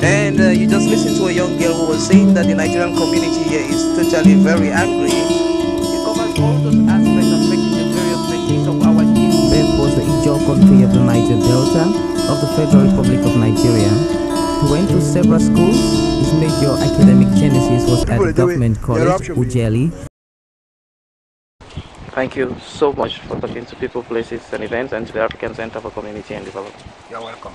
And you just listened to a young girl who was saying that the Nigerian community here is totally very angry. It covers all those aspects affecting the various techniques of our team. Beth was the Ijaw country of the Niger Delta of the Federal Republic of Nigeria. He went to several schools. His major academic genesis was at the government college, Ujeli. Thank you so much for talking to people, places, and events, and to the African Center for Community and Development. You're welcome.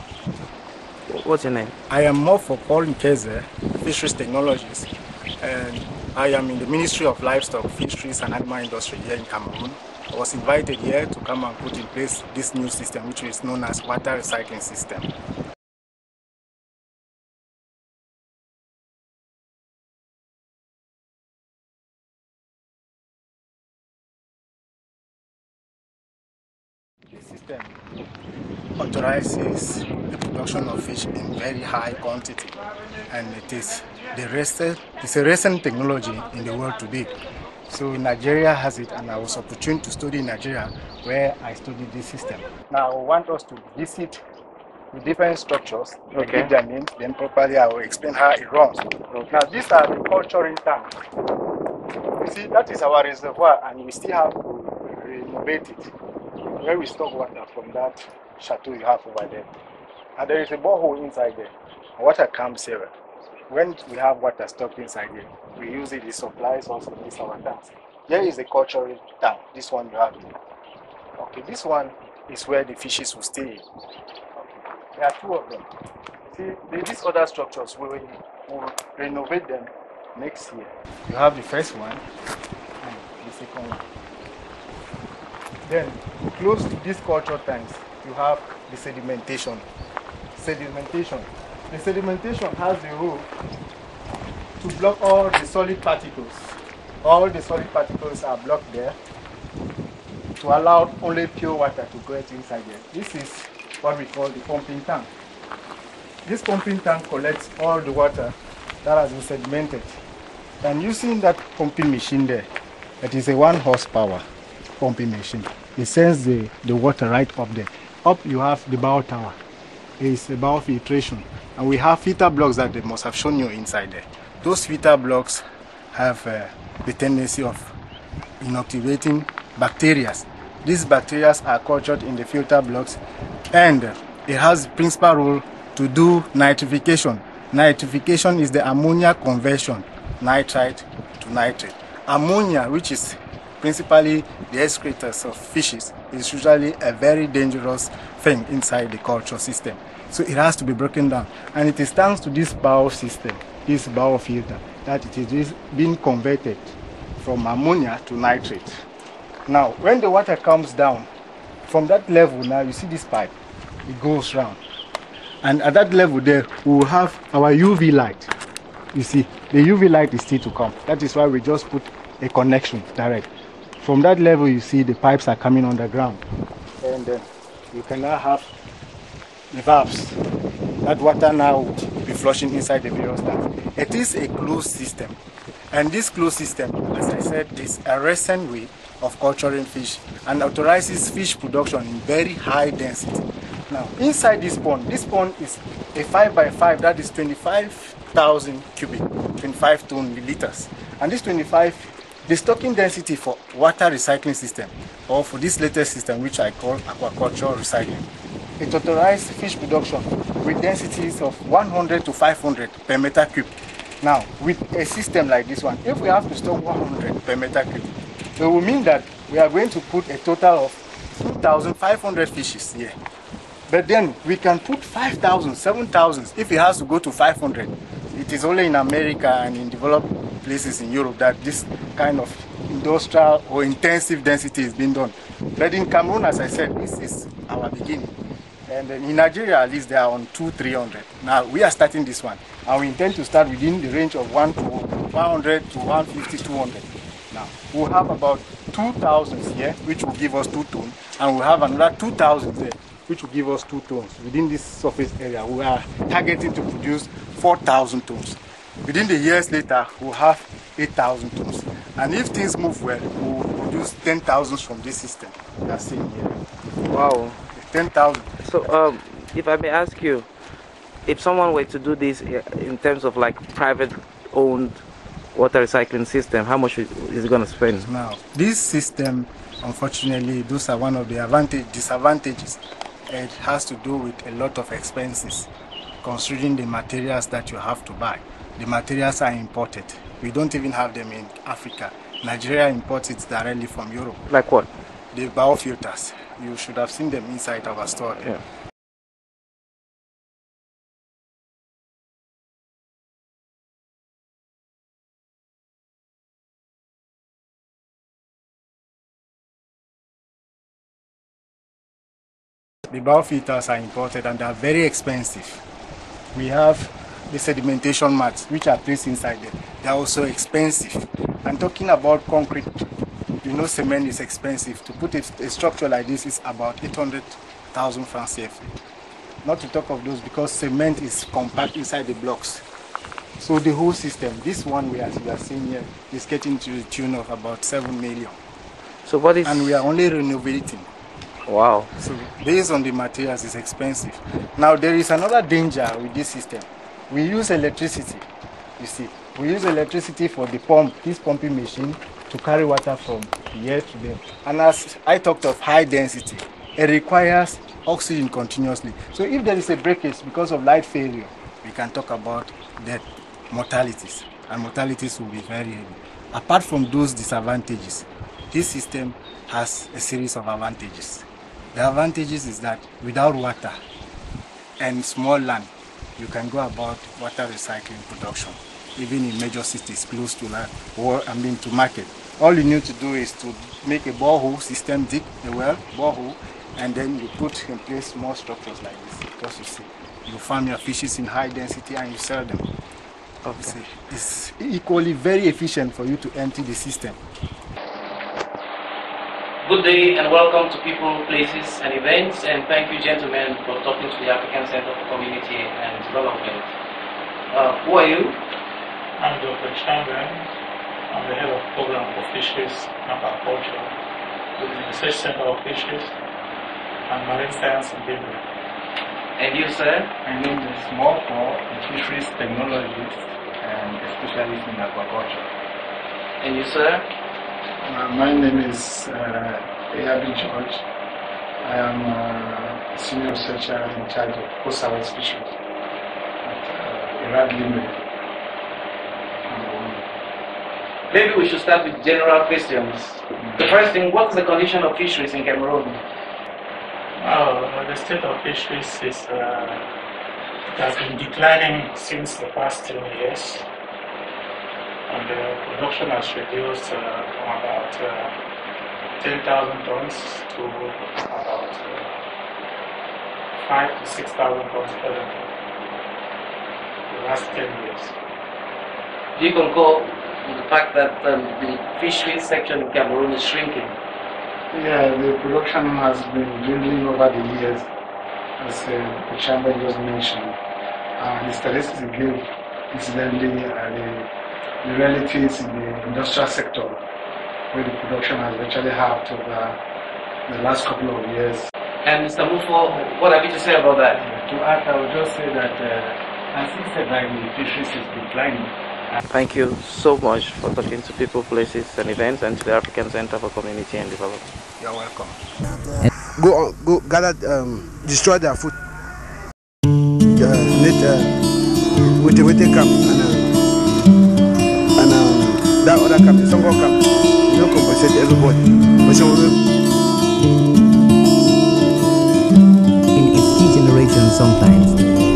What's your name? I am Fako and Cameroon, Fisheries technologist, and I am in the Ministry of Livestock, Fisheries and Animal Industry here in Cameroon. I was invited here to come and put in place this new system, which is known as water recycling system. This system authorizes the production of fish in very high quantity, and it's a recent technology in the world today. So Nigeria has it, and I was opportune to study in Nigeria, where I studied this system. Now I want us to visit the different structures, give their names, then properly I will explain how it runs. Now these are the culturing tanks. You see, that is our reservoir, and we still have to renovate it, where we stock water from that chateau you have over there. And there is a borehole inside there. Water comes here. When we have water stocked inside here, we use it, it supplies us with this our tanks. Here is the culturing tank, this one you have here. Okay, this one is where the fishes will stay. Okay. There are two of them. See, these other structures, we will renovate them next year. You have the first one and the second one. Then, close to these culture tanks, you have the sedimentation. The sedimentation has the role to block all the solid particles. All the solid particles are blocked there to allow only pure water to go inside there. This is what we call the pumping tank. This pumping tank collects all the water that has been sedimented. And using that pumping machine there, it is a 1 horsepower pumping machine. It sends the water right up there. Up you have the bow tower. It's about filtration. And we have filter blocks that they must have shown you inside there. Those filter blocks have the tendency of inoculating bacteria. These bacteria are cultured in the filter blocks, and it has the principal role to do nitrification. Nitrification is the ammonia conversion, nitrite to nitrate. Ammonia, which is principally the excretors of fishes, is usually a very dangerous thing inside the culture system. So it has to be broken down. And it is thanks to this bow system, this bow filter, that it is being converted from ammonia to nitrate. Now, when the water comes down, from that level now, you see this pipe, it goes round. And at that level there, we will have our UV light. You see, the UV light is still to come. That is why we just put a connection direct. From that level, you see the pipes are coming underground. And then you can now have the valves. That water now will be flushing inside the various tanks. It is a closed system. And this closed system, as I said, is a recent way of culturing fish and authorizes fish production in very high density. Now, inside this pond is a 5x5, that is 25,000 cubic, 25 ton liters. And this 25, the stocking density for water recycling system, or for this latest system, which I call aquaculture recycling, it authorizes fish production with densities of 100 to 500 per meter cube. Now, with a system like this one, if we have to stock 100 per meter cube, it will mean that we are going to put a total of 2,500 fishes here. But then we can put 5,000, 7,000 if it has to go to 500. It is only in America and in developed places in Europe that this kind of industrial or intensive density is being done. But in Cameroon, as I said, this is our beginning. And in Nigeria, at least they are on 200-300. Now we are starting this one, and we intend to start within the range of 100 to 150, 200. Now we'll have about 2,000 here, which will give us 2 tons, and we'll have another 2,000 there, which will give us 2 tons. Within this surface area, we are targeting to produce 4,000 tons. Within the years later, we'll have 8,000 tons. And if things move well, we'll produce 10,000 from this system. That's it here. Wow. 10,000. So, if I may ask you, if someone were to do this in terms of like private owned water recycling system, how much is it going to spend? Now, this system, unfortunately, those are one of the disadvantages. It has to do with a lot of expenses, considering the materials that you have to buy. The materials are imported. We don't even have them in Africa. Nigeria imports it directly from Europe. Like what? The biofilters. You should have seen them inside our store. Yeah. The biofilters are imported and they are very expensive. We have the sedimentation mats which are placed inside them. They are also expensive. And talking about concrete, you know, cement is expensive. To put a structure like this is about 800,000 francs CFA. Not to talk of those, because cement is compact inside the blocks. So the whole system, this one we are seeing here, is getting to the tune of about 7 million. So what is... And we are only renovating. Wow. So based on the materials, it's expensive. Now there is another danger with this system. We use electricity, you see. We use electricity for the pump, this pumping machine, to carry water from here to there. And as I talked of high density, it requires oxygen continuously. So if there is a breakage because of light failure, we can talk about death, mortalities. And mortalities will be very heavy. Apart from those disadvantages, this system has a series of advantages. The advantages is that without water and small land, you can go about water recycling production, even in major cities close to land, or to market. All you need to do is to make a borehole system, dig a well, borehole, and then you put in place small structures like this. Because you see, you farm your fishes in high density and you sell them. Okay. See, it's equally very efficient for you to empty the system. Good day and welcome to People, Places and Events, and thank you gentlemen for talking to the African Center for Community and Development. Who are you? I'm Dr. Chamberlain. I'm the head of program for Fisheries and Aquaculture with the Research Center of Fisheries and Marine Science and Business. And you, sir? My name is Fako, a fisheries technologist and a specialist in aquaculture. And you, sir? My name is Arrey George. I am a senior researcher in charge of post-harvest fisheries at IRAD. Maybe we should start with general questions. The first thing, what's the condition of fisheries in Cameroon? The state of fisheries has been declining since the past 10 years. And the production has reduced from about 10,000 tons to about 5,000 to 6,000 tons per day the last 10 years. Do you concur with the fact that the fisheries section in Cameroon is shrinking? Yeah, the production has been dwindling over the years, as the chamber just mentioned. The statistics it gave incidentally the realities in the industrial sector, where the production has virtually halved over the last couple of years. And Mr. Mufo, what have you to say about that? To add, I would just say that as he said, that the fisheries is declining. Thank you so much for talking to People, Places and Events and to the African Center for Community and Development. You're welcome. Go gather, destroy their food. With the camp and that other camp, some more camp. You don't compensate everybody. In its key generation sometimes.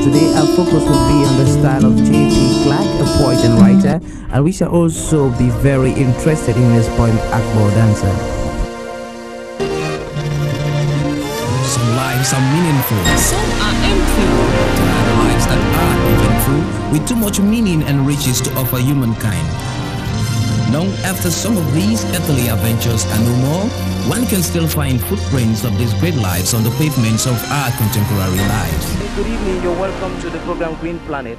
Today our focus will be on the style of J.P. Clark, a poet and writer, and we shall also be very interested in his poem Akbo Dancer. Some lives are meaningful, some are empty. There are the lives that are eventful, with too much meaning and riches to offer humankind. Long after some of these earthly adventures are no more, one can still find footprints of these great lives on the pavements of our contemporary lives. Good evening, you're welcome to the program Green Planet.